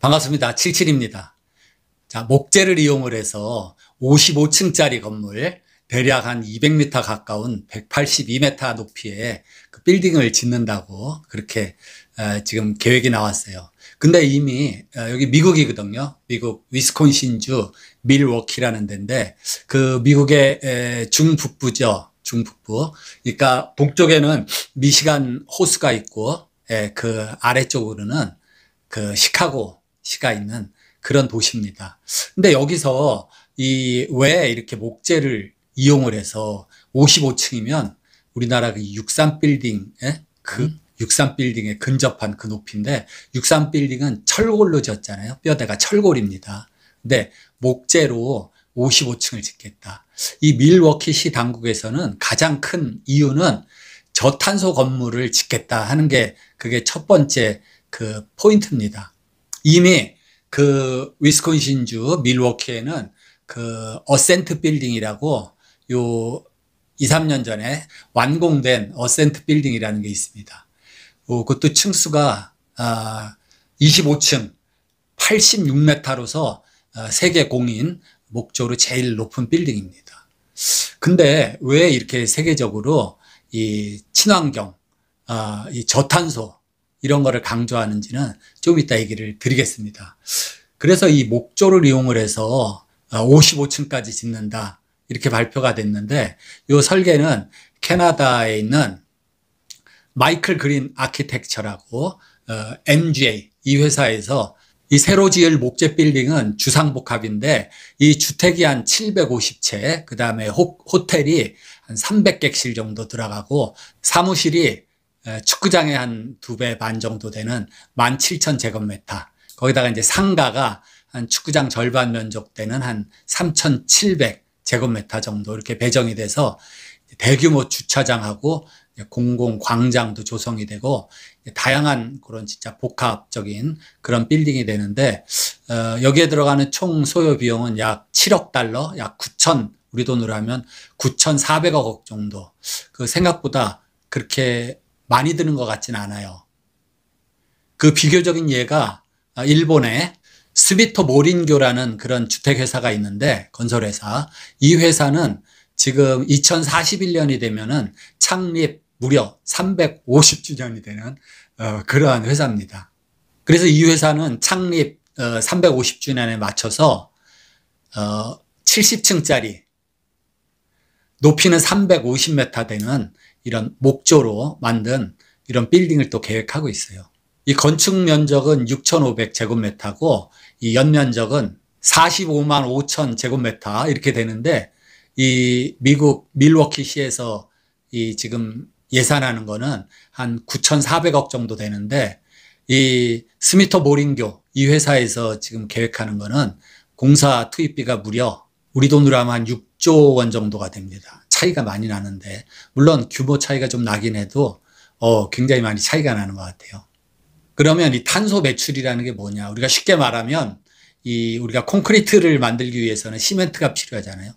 반갑습니다. 77입니다. 자, 목재를 이용을 해서 55층짜리 건물, 대략 한 200m 가까운 182m 높이의 그 빌딩을 짓는다고 그렇게 지금 계획이 나왔어요. 근데 이미 여기 미국이거든요. 미국 위스콘신주 밀워키라는 데인데 그 미국의 중북부죠. 중북부. 그러니까 동쪽에는 미시간 호수가 있고 그 아래쪽으로는 그 시카고시가 있는 그런 도시입니다. 근데 여기서 왜 이렇게 목재를 이용을 해서 55층이면 우리나라 그 63빌딩, 그 63빌딩에 근접한 그 높이인데 63빌딩은 철골로 지었잖아요. 뼈대가 철골입니다. 근데 목재로 55층을 짓겠다. 이 밀워키시 당국에서는 가장 큰 이유는 저탄소 건물을 짓겠다 하는 게 그게 첫 번째 그 포인트입니다. 이미 그 위스콘신주 밀워키에는 그 어센트 빌딩이라고 요 2, 3년 전에 완공된 어센트 빌딩이라는 게 있습니다. 그것도 층수가 25층 86m로서 세계 공인 목조로 제일 높은 빌딩입니다. 근데 왜 이렇게 세계적으로 이 친환경, 이 저탄소 이런 거를 강조하는지는 좀 이따 얘기를 드리겠습니다. 그래서 이 목조를 이용을 해서 55층까지 짓는다 이렇게 발표가 됐는데 이 설계는 캐나다에 있는 마이클 그린 아키텍처라고 MGA 이 회사에서 이 새로 지을 목재 빌딩은 주상복합인데 이 주택이 한 750채 그 다음에 호텔이 한 300객실 정도 들어가고 사무실이 축구장의 한 2배 반 정도 되는 17,000제곱미터. 거기다가 이제 상가가 한 축구장 절반 면적 되는 한 3,700제곱미터 정도 이렇게 배정이 돼서 대규모 주차장하고 공공 광장도 조성이 되고 다양한 그런 진짜 복합적인 그런 빌딩이 되는데 여기에 들어가는 총 소요 비용은 약 7억 달러, 약 9천 우리 돈으로 하면 9,400억 정도. 그 생각보다 그렇게 많이 드는 것 같진 않아요. 그 비교적인 예가 일본의 스미토 모린교라는 그런 주택회사가 있는데 건설회사. 이 회사는 지금 2041년이 되면은 창립 무려 350주년이 되는 그러한 회사입니다. 그래서 이 회사는 창립 350주년에 맞춰서 70층짜리 높이는 350m 되는 이런 목조로 만든 이런 빌딩을 또 계획하고 있어요. 이 건축 면적은 6,500제곱미터고 이 연면적은 45만 5천 제곱미터 이렇게 되는데 이 미국 밀워키시에서 이 지금 예산하는 거는 한 9,400억 정도 되는데 이 스미토 모린교 이 회사에서 지금 계획하는 거는 공사 투입비가 무려 우리 돈으로 하면 한 6조 원 정도가 됩니다. 차이가 많이 나는데 물론 규모 차이가 좀 나긴 해도 굉장히 많이 차이가 나는 것 같아요. 그러면 이 탄소 배출이라는 게 뭐냐? 우리가 쉽게 말하면 우리가 콘크리트를 만들기 위해서는 시멘트가 필요하잖아요.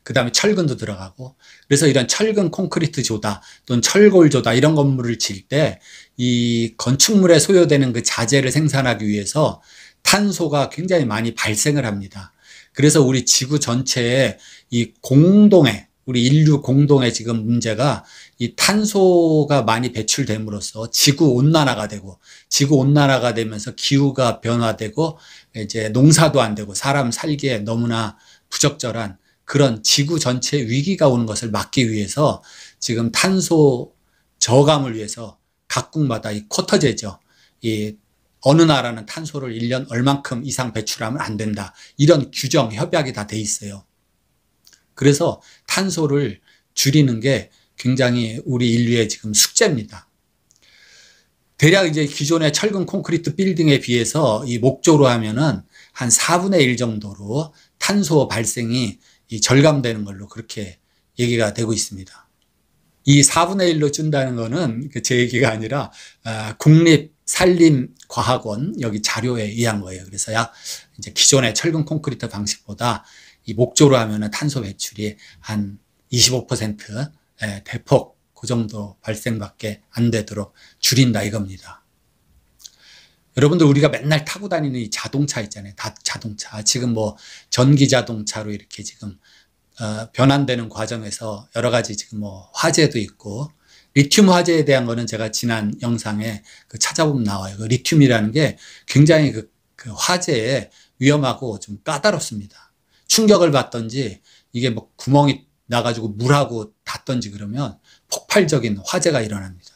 그 다음에 철근도 들어가고 그래서 이런 철근 콘크리트 조다 또는 철골 조다 이런 건물을 지을 때 이 건축물에 소요되는 그 자재를 생산하기 위해서 탄소가 굉장히 많이 발생을 합니다. 그래서 우리 지구 전체에 이 공동의 우리 인류 공동의 지금 문제가 이 탄소가 많이 배출됨으로써 지구 온난화가 되고 지구 온난화가 되면서 기후가 변화되고 이제 농사도 안 되고 사람 살기에 너무나 부적절한 그런 지구 전체에 위기가 오는 것을 막기 위해서 지금 탄소 저감을 위해서 각국마다 이 쿼터제죠. 이 어느 나라는 탄소를 1년 얼만큼 이상 배출하면 안 된다. 이런 규정, 협약이 다 돼 있어요. 그래서 탄소를 줄이는 게 굉장히 우리 인류의 지금 숙제입니다. 대략 이제 기존의 철근 콘크리트 빌딩에 비해서 이 목조로 하면은 한 4분의 1 정도로 탄소 발생이 절감되는 걸로 그렇게 얘기가 되고 있습니다. 이 4분의 1로 준다는 거는 제 얘기가 아니라 국립산림과학원 여기 자료에 의한 거예요. 그래서 약 이제 기존의 철근 콘크리트 방식보다 이 목조로 하면은 탄소 배출이 한 25% 대폭 그 정도 발생밖에 안 되도록 줄인다 이겁니다. 여러분들 우리가 맨날 타고 다니는 이 자동차 있잖아요. 다 자동차. 지금 뭐 전기 자동차로 이렇게 지금 변환되는 과정에서 여러 가지 지금 뭐 화재도 있고, 리튬 화재에 대한 거는 제가 지난 영상에 찾아보면 나와요. 그 리튬이라는 게 굉장히 그 화재에 위험하고 좀 까다롭습니다. 충격을 받든지 이게 뭐 구멍이 나가지고 물하고 닿든지 그러면 폭발적인 화재가 일어납니다.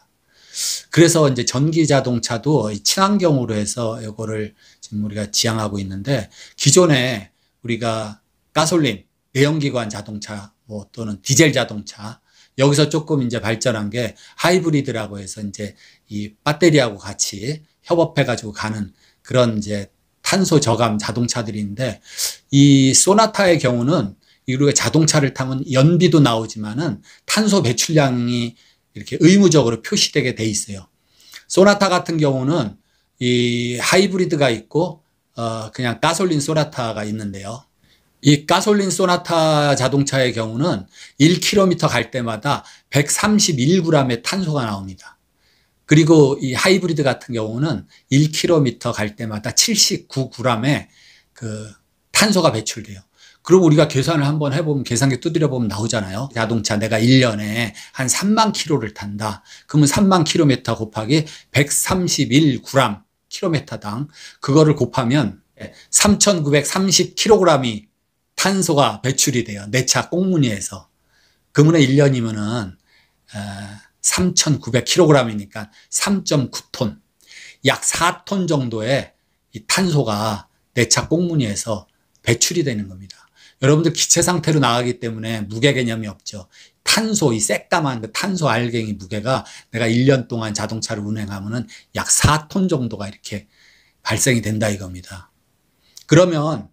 그래서 이제 전기 자동차도 친환경으로 해서 이거를 지금 우리가 지향하고 있는데, 기존에 우리가 가솔린, 내연기관 자동차, 뭐 또는 디젤 자동차, 여기서 조금 이제 발전한 게 하이브리드라고 해서 이제 이 배터리하고 같이 협업해가지고 가는 그런 이제 탄소 저감 자동차들인데, 이 소나타의 경우는 우리가 자동차를 타면 연비도 나오지만은 탄소 배출량이 이렇게 의무적으로 표시되게 돼 있어요. 소나타 같은 경우는 이 하이브리드가 있고 그냥 가솔린 소나타가 있는데요. 이 가솔린 소나타 자동차의 경우는 1km 갈 때마다 131g의 탄소가 나옵니다. 그리고 이 하이브리드 같은 경우는 1km 갈 때마다 79g의 그 탄소가 배출돼요. 그럼 우리가 계산을 한번 해보면, 계산기 두드려 보면 나오잖아요. 자동차 내가 1년에 한 3만 킬로를 탄다. 그러면 3만 킬로미터 곱하기 131g 킬로미터당, 그거를 곱하면 3,930kg이 탄소가 배출이 돼요. 내 차 꽁무니에서. 그러면 1년이면은 3,900kg이니까 3.9톤, 약 4톤 정도의 이 탄소가 내 차 꽁무니에서 배출이 되는 겁니다. 여러분들 기체 상태로 나가기 때문에 무게 개념이 없죠. 탄소, 이 새까만 그 탄소 알갱이 무게가 내가 1년 동안 자동차를 운행하면은 약 4톤 정도가 이렇게 발생이 된다 이겁니다. 그러면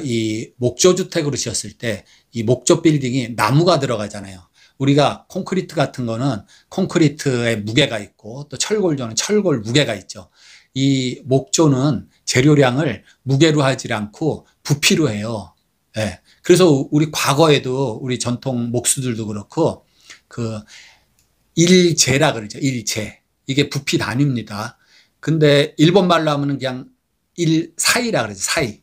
이 목조 주택으로 지었을 때 이 목조 빌딩이 나무가 들어가잖아요. 우리가 콘크리트 같은 거는 콘크리트의 무게가 있고, 또 철골조는 철골 무게가 있죠. 이 목조는 재료량을 무게로 하지 않고 부피로 해요. 네. 그래서 우리 과거에도 우리 전통 목수들도 그렇고 그 일제라 그러죠. 일제. 이게 부피 단위입니다. 근데 일본 말로 하면은 그냥 일사이라 그러죠. 사이.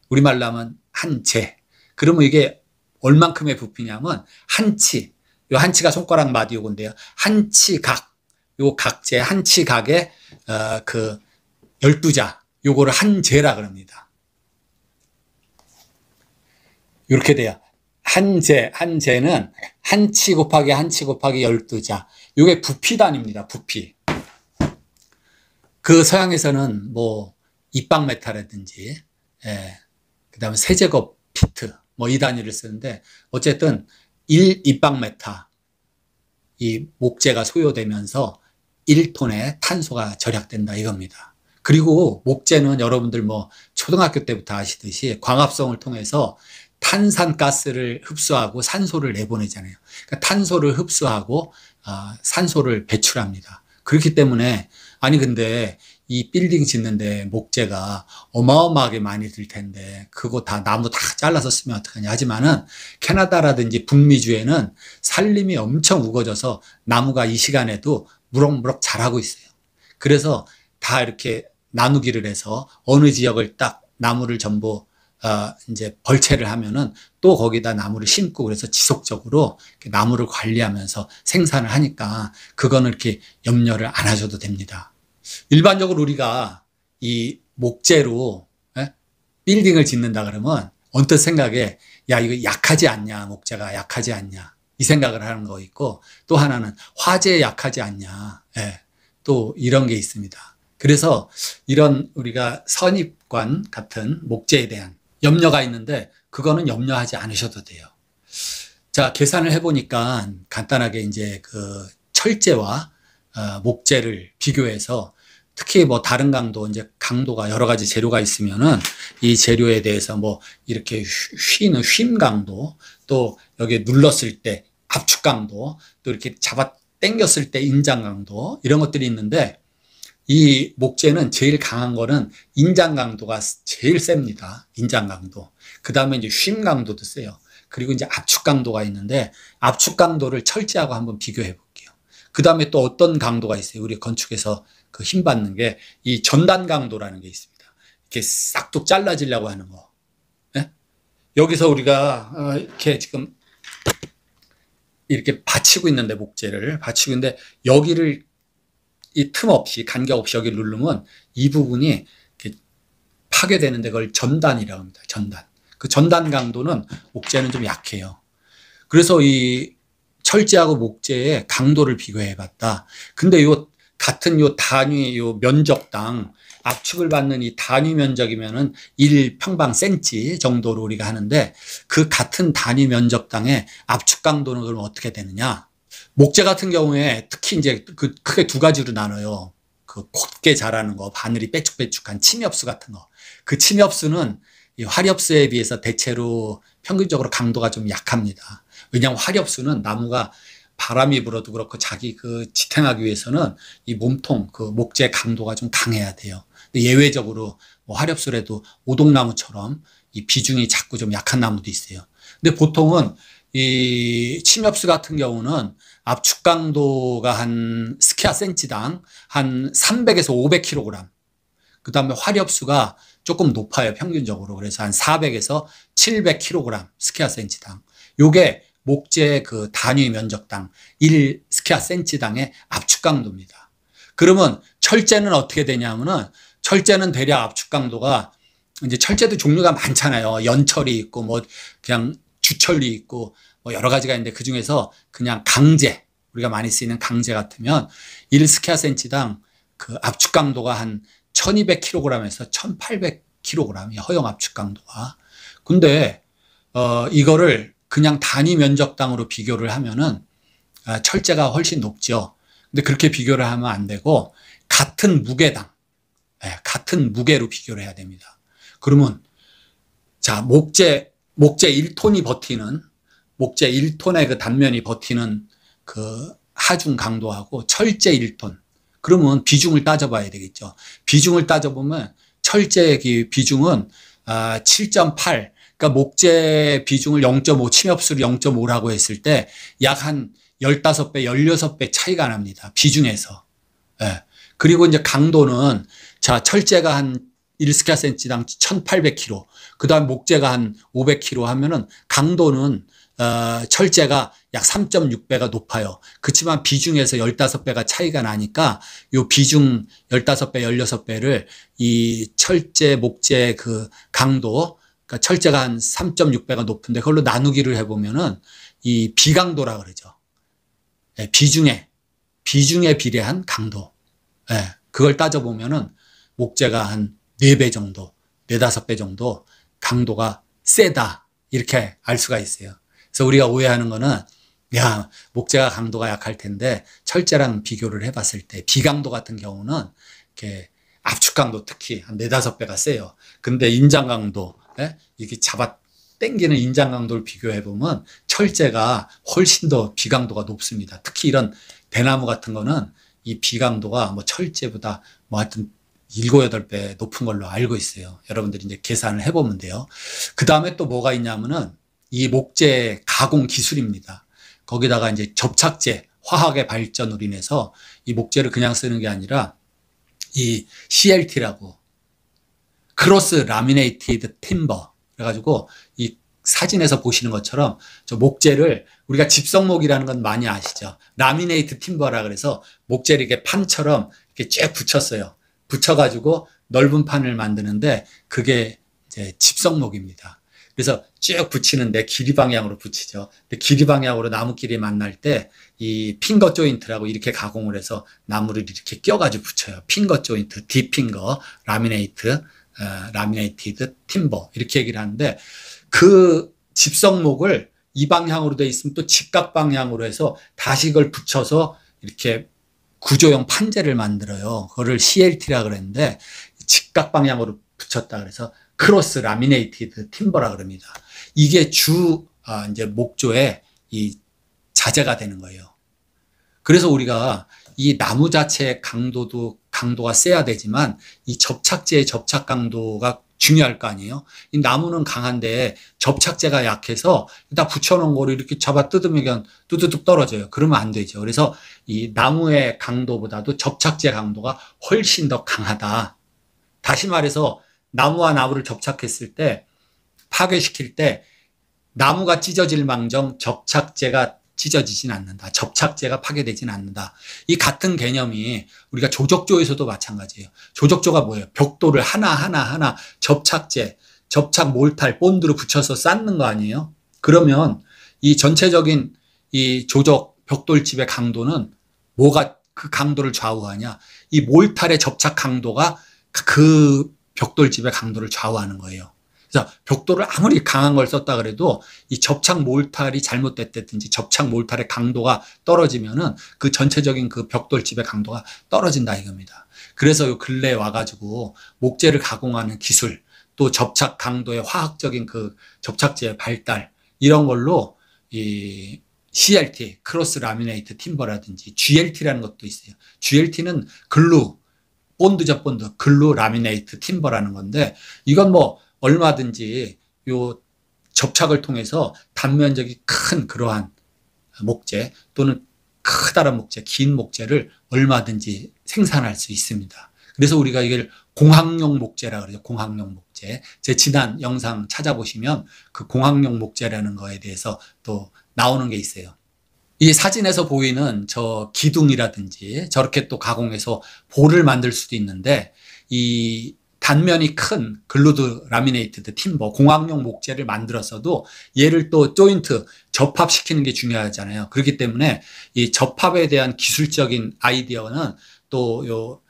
우리 말로 하면 한제. 그러면 이게 얼만큼의 부피냐면 한치. 요 한치가 손가락 마디 요건데요. 한치 각. 요 각제 한치 각에 그 12자. 요거를 한제라 그럽니다. 이렇게 돼요. 한제는 한치 곱하기 한치 곱하기 12자. 이게 부피 단위입니다. 부피. 그 서양에서는 뭐 입방메타라든지, 그 다음에 세제곱 피트, 뭐 이 단위를 쓰는데, 어쨌든 1입방메타, 이 목재가 소요되면서 1톤의 탄소가 절약된다 이겁니다. 그리고 목재는 여러분들 뭐 초등학교 때부터 아시듯이 광합성을 통해서 탄산가스를 흡수하고 산소를 내보내잖아요. 그러니까 탄소를 흡수하고 산소를 배출합니다. 그렇기 때문에, 아니 근데 이 빌딩 짓는데 목재가 어마어마하게 많이 들 텐데 그거 다 나무 다 잘라서 쓰면 어떡하냐 하지만은, 캐나다라든지 북미주에는 산림이 엄청 우거져서 나무가 이 시간에도 무럭무럭 자라고 있어요. 그래서 다 이렇게 나누기를 해서 어느 지역을 딱 나무를 전부 이제 벌채를 하면은 또 거기다 나무를 심고, 그래서 지속적으로 나무를 관리하면서 생산을 하니까 그거는 이렇게 염려를 안 하셔도 됩니다. 일반적으로 우리가 이 목재로 빌딩을 짓는다 그러면 언뜻 생각에, 야 이거 약하지 않냐, 목재가 약하지 않냐, 이 생각을 하는 거 있고, 또 하나는 화재에 약하지 않냐, 또 이런 게 있습니다. 그래서 이런 우리가 선입관 같은 목재에 대한 염려가 있는데, 그거는 염려하지 않으셔도 돼요. 자, 계산을 해보니까 간단하게 이제 그 철재와 목재를 비교해서, 특히 뭐 다른 강도, 이제 강도가 여러 가지 재료가 있으면은 이 재료에 대해서 뭐 이렇게 휘는 휨 강도, 또 여기에 눌렀을 때 압축 강도, 또 이렇게 잡아 당겼을 때 인장 강도, 이런 것들이 있는데, 이 목재는 제일 강한 거는 인장 강도가 제일 셉니다. 인장 강도. 그 다음에 이제 휨 강도도 세요. 그리고 이제 압축 강도가 있는데, 압축 강도를 철재하고 한번 비교해 볼게요. 그 다음에 또 어떤 강도가 있어요. 우리 건축에서 그 힘 받는 게 이 전단 강도라는 게 있습니다. 이렇게 싹둑 잘라지려고 하는 거. 예? 여기서 우리가 이렇게 지금 이렇게 받치고 있는데, 목재를 받치고 있는데 여기를 이 틈 없이 간격 없이 여기 누르면 이 부분이 이렇게 파괴되는데 그걸 전단이라고 합니다. 전단. 그 전단 강도는 목재는 좀 약해요. 그래서 이 철제하고 목재의 강도를 비교해 봤다. 근데 요 같은 요 단위 요 면적당 압축을 받는 이 단위 면적이면은 1평방 센치 정도로 우리가 하는데, 그 같은 단위 면적당의 압축 강도는 그럼 어떻게 되느냐? 목재 같은 경우에 특히 이제 그 크게 두 가지로 나눠요. 그 곧게 자라는 거, 바늘이 빼쭉빼쭉한 침엽수 같은 거. 그 침엽수는 이 화렵수에 비해서 대체로 평균적으로 강도가 좀 약합니다. 왜냐하면 화렵수는 나무가 바람이 불어도 그렇고 자기 그 지탱하기 위해서는 이 몸통, 그 목재 강도가 좀 강해야 돼요. 근데 예외적으로 뭐 화렵수라도 오동나무처럼 이 비중이 작고 좀 약한 나무도 있어요. 근데 보통은 이 침엽수 같은 경우는 압축 강도가 한 스퀘어 센치당 한 300에서 500kg. 그 다음에 화렵수가 조금 높아요, 평균적으로. 그래서 한 400에서 700kg 스퀘어 센치당. 요게 목재 그 단위 면적당 1 스퀘어 센치당의 압축 강도입니다. 그러면 철제는 어떻게 되냐면은, 철제는 대략 압축 강도가, 이제 철제도 종류가 많잖아요. 연철이 있고 뭐 그냥 주철이 있고 뭐 여러 가지가 있는데, 그 중에서 그냥 강제, 우리가 많이 쓰이는 강제 같으면 1 스퀘어 센치당 그 압축 강도가 한 1200kg에서 1800kg, 허용 압축 강도가. 근데 이거를 그냥 단위 면적당으로 비교를 하면은 철제가 훨씬 높죠. 근데 그렇게 비교를 하면 안 되고 같은 무게당, 같은 무게로 비교를 해야 됩니다. 그러면 자, 목재 1톤이 버티는, 목재 1톤의 그 단면이 버티는 그 하중 강도하고 철제 1톤. 그러면 비중을 따져봐야 되겠죠. 비중을 따져보면 철제의 비중은 7.8. 그러니까 목재 비중을 0.5, 침엽수를 0.5라고 했을 때 약 한 15배, 16배 차이가 납니다. 비중에서. 예. 그리고 이제 강도는, 자, 철제가 한 1스퀘어 센치당 1800kg, 그 다음 목재가 한 500kg 하면은 강도는 철제가 약 3.6배가 높아요. 그렇지만 비중에서 15배가 차이가 나니까 요 비중 15배, 16배를 이 철제, 목재 그 강도, 그러니까 철제가 한 3.6배가 높은데 그걸로 나누기를 해보면은 이 비강도라 그러죠. 비중에 비례한 강도. 그걸 따져보면은 목재가 한 4배 정도, 4, 5배 정도 강도가 세다. 이렇게 알 수가 있어요. 그래서 우리가 오해하는 거는, 야, 목재가 강도가 약할 텐데 철제랑 비교를 해봤을 때 비강도 같은 경우는 이렇게 압축 강도 특히 한 4, 5배가 세요. 근데 인장 강도, 이렇게 잡아 당기는 인장 강도를 비교해보면 철제가 훨씬 더 비강도가 높습니다. 특히 이런 대나무 같은 거는 이 비강도가 뭐 철제보다 뭐 하여튼 7, 8배 높은 걸로 알고 있어요. 여러분들이 이제 계산을 해보면 돼요. 그 다음에 또 뭐가 있냐면은 이 목재 가공 기술입니다. 거기다가 이제 접착제, 화학의 발전으로 인해서 이 목재를 그냥 쓰는 게 아니라 이 CLT라고, 크로스 라미네이티드 팀버. 그래가지고 이 사진에서 보시는 것처럼 저 목재를, 우리가 집성목이라는 건 많이 아시죠? 라미네이트 팀버라 그래서 목재를 이렇게 판처럼 이렇게 쭉 붙였어요. 붙여가지고 넓은 판을 만드는데 그게 이제 집성목입니다. 그래서 쭉 붙이는데 길이 방향으로 붙이죠. 근데 길이 방향으로 나무끼리 만날 때 이 핑거 조인트라고 이렇게 가공을 해서 나무를 이렇게 껴가지고 붙여요. 핑거 조인트, 디핑거, 라미네이티드 팀버 이렇게 얘기를 하는데, 그 집성목을 이 방향으로 돼 있으면 또 직각 방향으로 해서 다시 이걸 붙여서 이렇게 구조형 판재를 만들어요. 그거를 CLT라 그랬는데 직각 방향으로 붙였다 그래서 크로스 라미네이티드 팀버라 그럽니다. 이게 이제 목조의 이 자재가 되는 거예요. 그래서 우리가 이 나무 자체의 강도가 세야 되지만 이 접착제의 접착 강도가 중요할 거 아니에요. 이 나무는 강한데 접착제가 약해서 다 붙여놓은 거를 이렇게 잡아 뜯으면 그냥 뚜두둑 떨어져요. 그러면 안 되죠. 그래서 이 나무의 강도보다도 접착제 강도가 훨씬 더 강하다. 다시 말해서 나무와 나무를 접착했을 때, 파괴시킬 때 나무가 찢어질 망정 접착제가 찢어지진 않는다. 접착제가 파괴되진 않는다. 이 같은 개념이 우리가 조적조에서도 마찬가지예요. 조적조가 뭐예요? 벽돌을 하나 접착제, 접착 몰탈, 본드로 붙여서 쌓는 거 아니에요? 그러면 이 전체적인 이 조적 벽돌집의 강도는 뭐가 그 강도를 좌우하냐? 이 몰탈의 접착 강도가 그 벽돌집의 강도를 좌우하는 거예요. 그래서 벽돌을 아무리 강한 걸 썼다 그래도 이 접착 몰탈이 잘못됐든지 접착 몰탈의 강도가 떨어지면은 그 전체적인 그 벽돌집의 강도가 떨어진다 이겁니다. 그래서 요 근래에 와가지고 목재를 가공하는 기술, 또 접착 강도의 화학적인 그 접착제의 발달, 이런 걸로 이 CLT, 크로스 라미네이트 팀버라든지 GLT라는 것도 있어요. GLT는 글루, 본드죠, 본드, 글루 라미네이트 팀버라는 건데, 이건 뭐 얼마든지 요 접착을 통해서 단면적이 큰 그러한 목재 또는 커다란 목재, 긴 목재를 얼마든지 생산할 수 있습니다. 그래서 우리가 이걸 공학용 목재라 그러죠. 공학용 목재. 제 지난 영상 찾아보시면 그 공학용 목재라는 거에 대해서 또 나오는 게 있어요. 이 사진에서 보이는 저 기둥이라든지 저렇게 또 가공해서 볼을 만들 수도 있는데, 이 단면이 큰 글루드 라미네이트드 팀버, 공학용 목재를 만들었어도 얘를 또 조인트, 접합시키는 게 중요하잖아요. 그렇기 때문에 이 접합에 대한 기술적인 아이디어는 또 요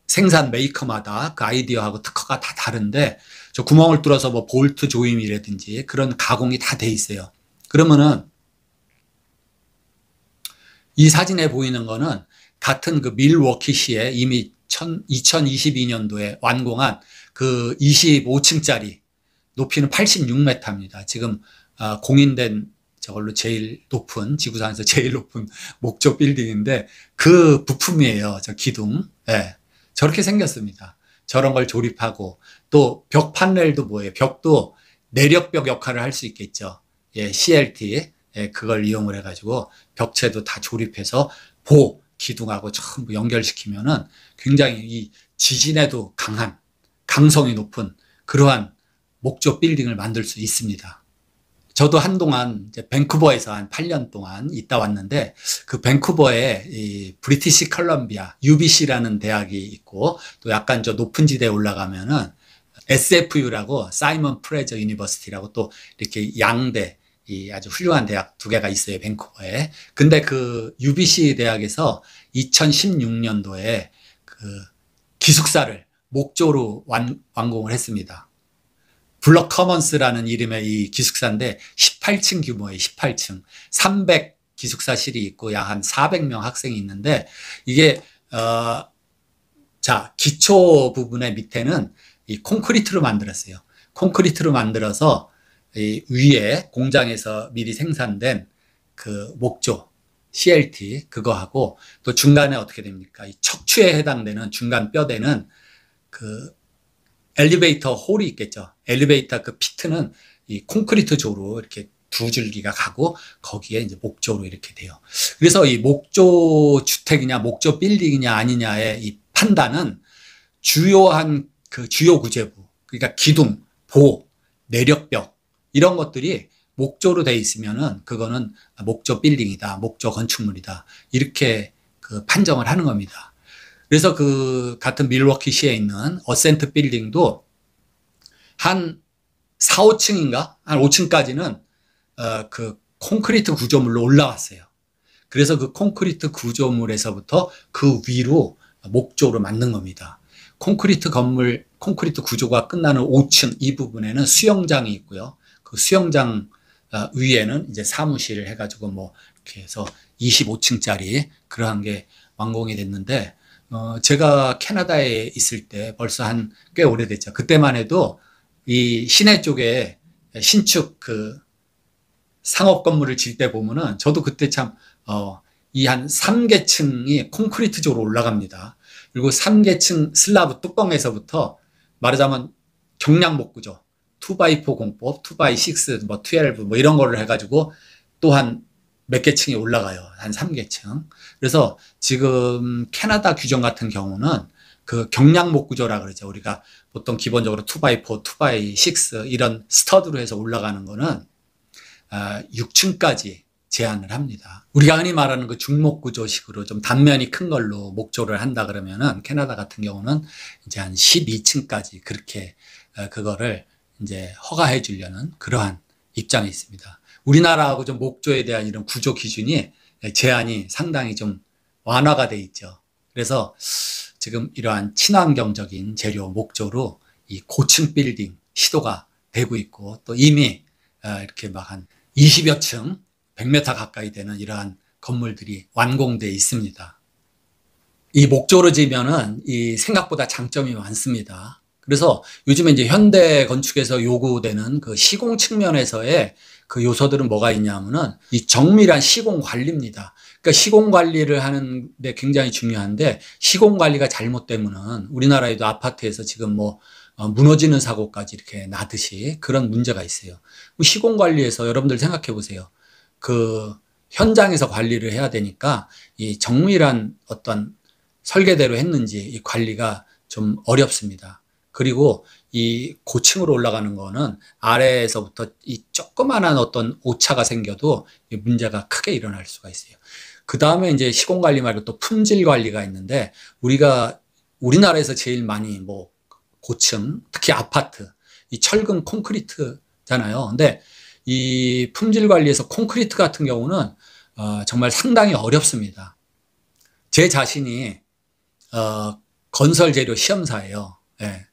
생산 메이커마다 그 아이디어하고 특허가 다 다른데, 저 구멍을 뚫어서 뭐 볼트 조임이라든지 그런 가공이 다 돼 있어요. 그러면은 이 사진에 보이는 거는 같은 그 밀워키시에 이미 2022년도에 완공한 그 25층짜리 높이는 86m입니다. 지금 공인된 저걸로 제일 높은, 지구상에서 제일 높은 목조 빌딩인데 그 부품이에요. 저 기둥. 네. 저렇게 생겼습니다. 저런 걸 조립하고, 또 벽 판넬도 뭐예요? 벽도 내력벽 역할을 할 수 있겠죠. 예, CLT. 예, 그걸 이용을 해가지고 벽체도 다 조립해서 기둥하고 전부 연결시키면은 굉장히 이 지진에도 강한, 강성이 높은 그러한 목조 빌딩을 만들 수 있습니다. 저도 한동안 이제 밴쿠버에서 한 8년 동안 있다 왔는데, 그 밴쿠버에 이 브리티시 컬럼비아 UBC라는 대학이 있고, 또 약간 저 높은 지대에 올라가면은 SFU라고 사이먼 프레저 유니버시티라고 또 이렇게 양대, 이 아주 훌륭한 대학 두 개가 있어요, 밴쿠버에. 근데 그 UBC 대학에서 2016년도에 그 기숙사를 목조로 완공을 했습니다. 블럭 커먼스라는 이름의 이 기숙사인데 18층 규모의 18층, 300 기숙사실이 있고 약 한 400명 학생이 있는데, 이게 자, 기초 부분의 밑에는 이 콘크리트로 만들었어요. 콘크리트로 만들어서 이 위에 공장에서 미리 생산된 그 목조 CLT 그거 하고, 또 중간에 어떻게 됩니까? 이 척추에 해당되는 중간 뼈대는 그 엘리베이터 홀이 있겠죠. 엘리베이터 그 피트는 이 콘크리트 조로 이렇게 두 줄기가 가고 거기에 이제 목조로 이렇게 돼요. 그래서 이 목조 주택이냐 목조 빌딩이냐 아니냐의 이 판단은 주요한 그 주요 구재부, 그러니까 기둥, 내력벽 이런 것들이 목조로 돼 있으면은 그거는 목조 빌딩이다, 목조 건축물이다, 이렇게 그 판정을 하는 겁니다. 그래서 그 같은 밀워키시에 있는 어센트 빌딩도 한 4, 5층인가? 한 5층까지는 그 콘크리트 구조물로 올라왔어요. 그래서 그 콘크리트 구조물에서부터 그 위로 목조로 만든 겁니다. 콘크리트 건물, 콘크리트 구조가 끝나는 5층 이 부분에는 수영장이 있고요. 그 수영장 위에는 이제 사무실을 해가지고 뭐 이렇게 해서 25층짜리 그러한 게 완공이 됐는데, 제가 캐나다에 있을 때 벌써 한 꽤 오래됐죠. 그때만 해도 이 시내 쪽에 신축 그 상업 건물을 질 때 보면은 저도 그때 참, 이 한 3계층이 콘크리트적으로 올라갑니다. 그리고 3계층 슬라브 뚜껑에서부터 말하자면 경량목 구조, 2x4 공법, 2x6, 뭐 12, 뭐 이런 거를 해가지고 또 한 몇 개 층이 올라가요. 한 3개층. 그래서 지금 캐나다 규정 같은 경우는 그 경량목 구조라 그러죠. 우리가 보통 기본적으로 2x4, 2x6 이런 스터드로 해서 올라가는 거는 6층까지 제한을 합니다. 우리가 흔히 말하는 그 중목 구조식으로 좀 단면이 큰 걸로 목조를 한다 그러면은 캐나다 같은 경우는 이제 한 12층까지 그렇게 그거를 이제 허가해 주려는 그러한 입장이 있습니다. 우리나라하고 좀 목조에 대한 이런 구조 기준이 제한이 상당히 좀 완화가 돼 있죠. 그래서 지금 이러한 친환경적인 재료 목조로 이 고층 빌딩 시도가 되고 있고 또 이미 이렇게 막 한 20여 층 100m 가까이 되는 이러한 건물들이 완공되어 있습니다. 이 목조로 지면은 이 생각보다 장점이 많습니다. 그래서 요즘에 이제 현대 건축에서 요구되는 그 시공 측면에서의 그 요소들은 뭐가 있냐면은 이 정밀한 시공 관리입니다. 그러니까 시공 관리를 하는데 굉장히 중요한데 시공 관리가 잘못되면은 우리나라에도 아파트에서 지금 뭐 무너지는 사고까지 이렇게 나듯이 그런 문제가 있어요. 시공 관리에서 여러분들 생각해 보세요. 그 현장에서 관리를 해야 되니까 이 정밀한 어떤 설계대로 했는지 이 관리가 좀 어렵습니다. 그리고 이 고층으로 올라가는 거는 아래에서부터 이 조그만한 어떤 오차가 생겨도 문제가 크게 일어날 수가 있어요. 그 다음에 이제 시공 관리 말고 또 품질 관리가 있는데 우리나라에서 제일 많이 뭐 고층, 특히 아파트, 이 철근 콘크리트잖아요. 근데 이 품질 관리에서 콘크리트 같은 경우는 정말 상당히 어렵습니다. 제 자신이 건설 재료 시험사예요. 예.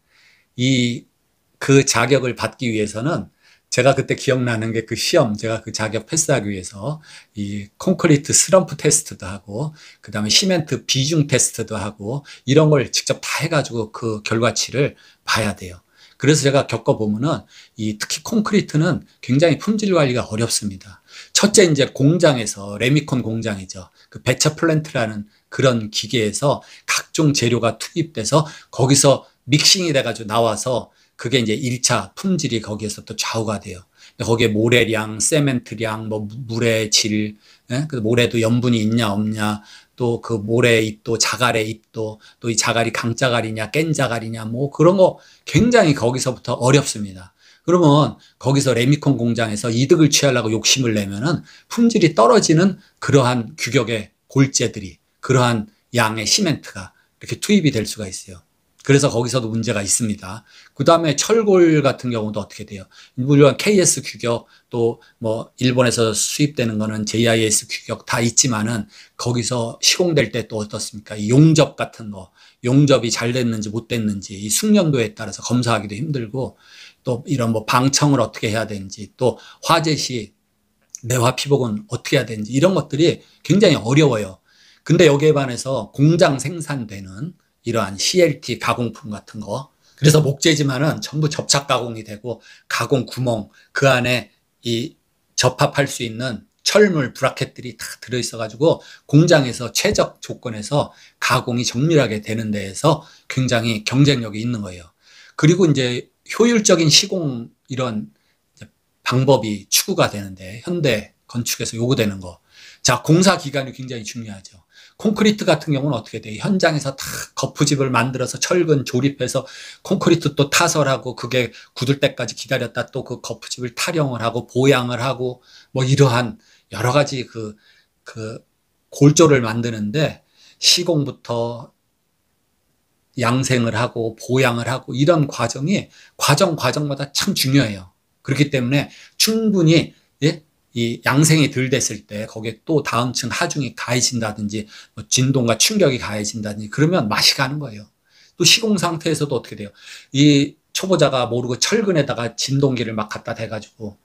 그 자격을 받기 위해서는 제가 그때 기억나는 게 그 시험, 제가 그 자격 패스하기 위해서 이 콘크리트 슬럼프 테스트도 하고, 그 다음에 시멘트 비중 테스트도 하고, 이런 걸 직접 다 해가지고 그 결과치를 봐야 돼요. 그래서 제가 겪어보면은 특히 콘크리트는 굉장히 품질 관리가 어렵습니다. 첫째, 이제 공장에서, 레미콘 공장이죠. 그 배처 플랜트라는 그런 기계에서 각종 재료가 투입돼서 거기서 믹싱이 돼가지고 나와서 그게 이제 1차 품질이 거기에서 또 좌우가 돼요. 거기에 모래량, 세멘트량, 뭐 물의 질, 그 모래도 염분이 있냐 없냐, 또 그 모래 입도, 자갈의 입도, 또 이 자갈이 강자갈이냐, 깬자갈이냐, 뭐 그런 거 굉장히 거기서부터 어렵습니다. 그러면 거기서 레미콘 공장에서 이득을 취하려고 욕심을 내면은 품질이 떨어지는 그러한 규격의 골재들이, 그러한 양의 시멘트가 이렇게 투입이 될 수가 있어요. 그래서 거기서도 문제가 있습니다. 그 다음에 철골 같은 경우도 어떻게 돼요? 물론 KS 규격, 또 뭐 일본에서 수입되는 거는 JIS 규격 다 있지만은 거기서 시공될 때 또 어떻습니까? 이 용접 같은 거, 용접이 잘 됐는지 못 됐는지 이 숙련도에 따라서 검사하기도 힘들고, 또 이런 뭐 방청을 어떻게 해야 되는지, 또 화재 시 내화 피복은 어떻게 해야 되는지 이런 것들이 굉장히 어려워요. 근데 여기에 반해서 공장 생산되는 이러한 CLT 가공품 같은 거, 그래서 목재지만은 전부 접착 가공이 되고 가공 구멍, 그 안에 이 접합할 수 있는 철물 브라켓들이 다 들어있어 가지고 공장에서 최적 조건에서 가공이 정밀하게 되는 데에서 굉장히 경쟁력이 있는 거예요. 그리고 이제 효율적인 시공 이런 방법이 추구가 되는데 현대 건축에서 요구되는 거. 자, 공사 기간이 굉장히 중요하죠. 콘크리트 같은 경우는 어떻게 돼요? 현장에서 다 거푸집을 만들어서 철근 조립해서 콘크리트 또 타설하고 그게 굳을 때까지 기다렸다 또 그 거푸집을 타령을 하고 보양을 하고 뭐 이러한 여러 가지 그 골조를 만드는데 시공부터 양생을 하고 보양을 하고 이런 과정이 과정마다 참 중요해요. 그렇기 때문에 충분히 이 양생이 덜 됐을 때 거기에 또 다음 층 하중이 가해진다든지 뭐 진동과 충격이 가해진다든지 그러면 맛이 가는 거예요. 또 시공 상태에서도 어떻게 돼요? 이 초보자가 모르고 철근에다가 진동기를 막 갖다 대가지고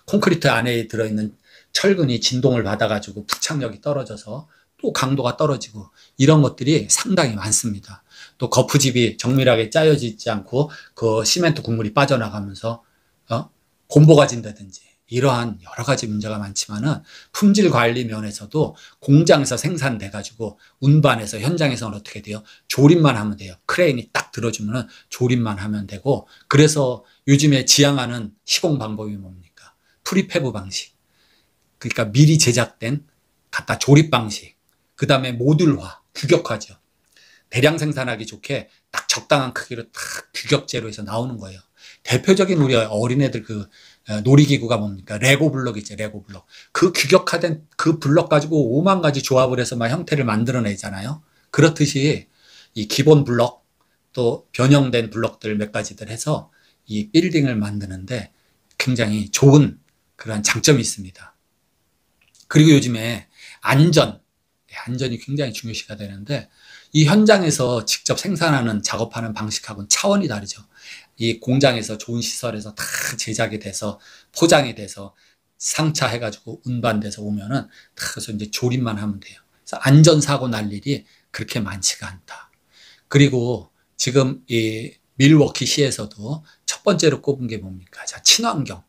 콘크리트 안에 들어있는 철근이 진동을 받아가지고 부착력이 떨어져서 또 강도가 떨어지고 이런 것들이 상당히 많습니다. 또 거푸집이 정밀하게 짜여지지 않고 그 시멘트 국물이 빠져나가면서 곰보가 진다든지 이러한 여러 가지 문제가 많지만은 품질 관리 면에서도 공장에서 생산돼 가지고 운반해서 현장에서는 어떻게 돼요? 조립만 하면 돼요. 크레인이 딱 들어주면은 조립만 하면 되고, 그래서 요즘에 지향하는 시공 방법이 뭡니까? 프리패브 방식. 그러니까 미리 제작된 갖다 조립 방식. 그 다음에 모듈화, 규격화죠. 대량 생산하기 좋게 딱 적당한 크기로 딱 규격제로 해서 나오는 거예요. 대표적인 우리 어린애들 그 놀이기구가 뭡니까? 레고 블록 있죠, 레고 블록. 그 규격화된 그 블록 가지고 5만 가지 조합을 해서 막 형태를 만들어내잖아요. 그렇듯이 이 기본 블록 또 변형된 블록들 몇 가지들 해서 이 빌딩을 만드는데 굉장히 좋은 그런 장점이 있습니다. 그리고 요즘에 안전이 굉장히 중요시가 되는데, 이 현장에서 직접 생산하는 작업하는 방식하고는 차원이 다르죠. 이 공장에서 좋은 시설에서 다 제작이 돼서 포장이 돼서 상차해가지고 운반돼서 오면은 다 그래서 이제 조립만 하면 돼요. 그래서 안전사고 날 일이 그렇게 많지가 않다. 그리고 지금 이 밀워키 시에서도 첫 번째로 꼽은 게 뭡니까? 자, 친환경,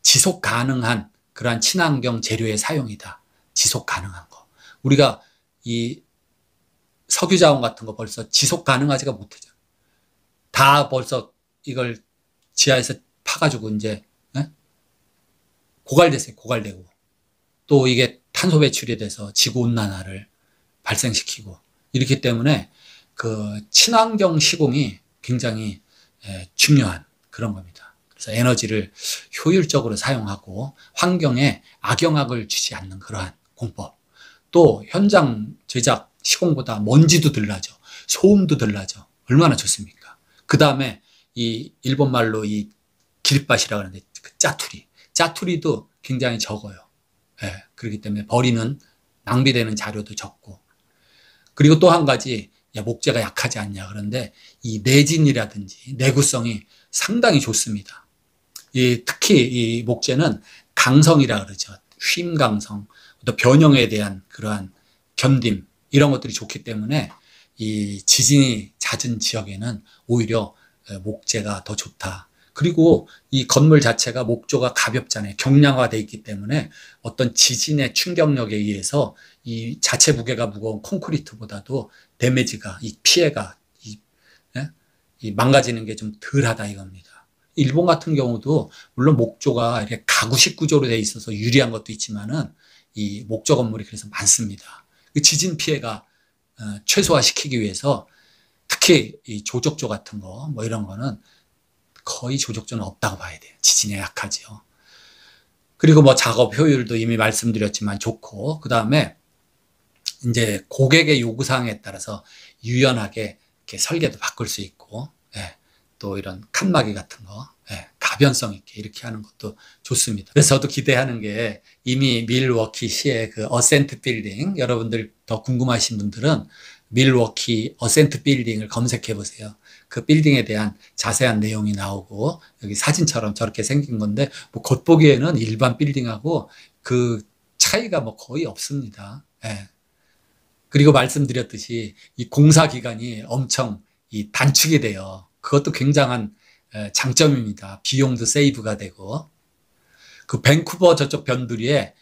지속 가능한 그러한 친환경 재료의 사용이다. 지속 가능한 거. 우리가 이 석유 자원 같은 거 벌써 지속 가능하지가 못하죠. 다 벌써 이걸 지하에서 파가지고 이제 고갈됐어요. 고갈되고 또 이게 탄소 배출이 돼서 지구 온난화를 발생시키고, 이렇기 때문에 그 친환경 시공이 굉장히 중요한 그런 겁니다. 그래서 에너지를 효율적으로 사용하고 환경에 악영향을 주지 않는 그러한 공법. 또 현장 제작 시공보다 먼지도 덜 나죠. 소음도 덜 나죠. 얼마나 좋습니까? 그 다음에 이 일본 말로 이 기립밭이라고 하는데 그 짜투리도 굉장히 적어요. 예, 그렇기 때문에 버리는 낭비되는 자료도 적고. 그리고 또 한 가지, 야, 목재가 약하지 않냐. 그런데 이 내진이라든지 내구성이 상당히 좋습니다. 특히 이 목재는 강성이라 그러죠. 휨 강성, 또 변형에 대한 그러한 견딤, 이런 것들이 좋기 때문에 이 지진이 잦은 지역에는 오히려 목재가 더 좋다. 그리고 이 건물 자체가 목조가 가볍잖아요. 경량화되어 있기 때문에 어떤 지진의 충격력에 의해서 이 자체 무게가 무거운 콘크리트보다도 데미지가, 이 피해가, 이 망가지는 게 좀 덜하다 이겁니다. 일본 같은 경우도 물론 목조가 이렇게 가구식 구조로 되어 있어서 유리한 것도 있지만은 이 목조 건물이 그래서 많습니다. 지진 피해가 최소화시키기 위해서 특히 이 조적조 같은 거 뭐 이런 거는 거의 조적조는 없다고 봐야 돼요. 지진에 약하죠. 그리고 뭐 작업 효율도 이미 말씀드렸지만 좋고, 그 다음에 이제 고객의 요구사항에 따라서 유연하게 이렇게 설계도 바꿀 수 있고, 또 이런 칸막이 같은 거, 가변성 있게 이렇게 하는 것도 좋습니다. 그래서 저도 기대하는 게 이미 밀워키 시의 그 어센트 빌딩, 여러분들 더 궁금하신 분들은 밀워키 어센트 빌딩을 검색해 보세요. 그 빌딩에 대한 자세한 내용이 나오고, 여기 사진처럼 저렇게 생긴 건데 뭐 겉보기에는 일반 빌딩하고 그 차이가 뭐 거의 없습니다. 그리고 말씀드렸듯이 이 공사 기간이 엄청 이 단축이 돼요. 그것도 굉장한 장점입니다. 비용도 세이브가 되고. 그 밴쿠버 저쪽 변두리에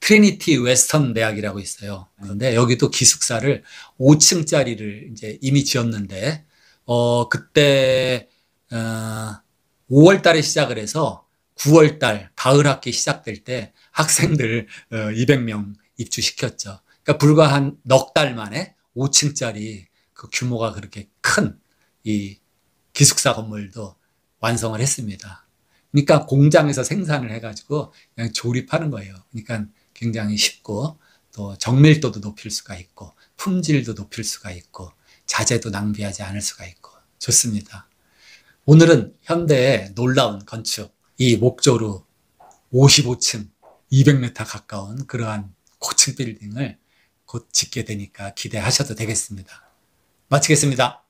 트리니티 웨스턴 대학이라고 있어요. 그런데 여기도 기숙사를 5층짜리를 이제 이미 지었는데, 그때 5월 달에 시작을 해서 9월 달 가을 학기 시작될 때 학생들 200명 입주시켰죠. 그러니까 불과 한 넉 달 만에 5층짜리 그 규모가 그렇게 큰 이 기숙사 건물도 완성을 했습니다. 그러니까 공장에서 생산을 해가지고 그냥 조립하는 거예요. 그러니까 굉장히 쉽고 또 정밀도도 높일 수가 있고 품질도 높일 수가 있고 자재도 낭비하지 않을 수가 있고 좋습니다. 오늘은 현대의 놀라운 건축, 이 목조로 55층, 200m 가까운 그러한 고층 빌딩을 곧 짓게 되니까 기대하셔도 되겠습니다. 마치겠습니다.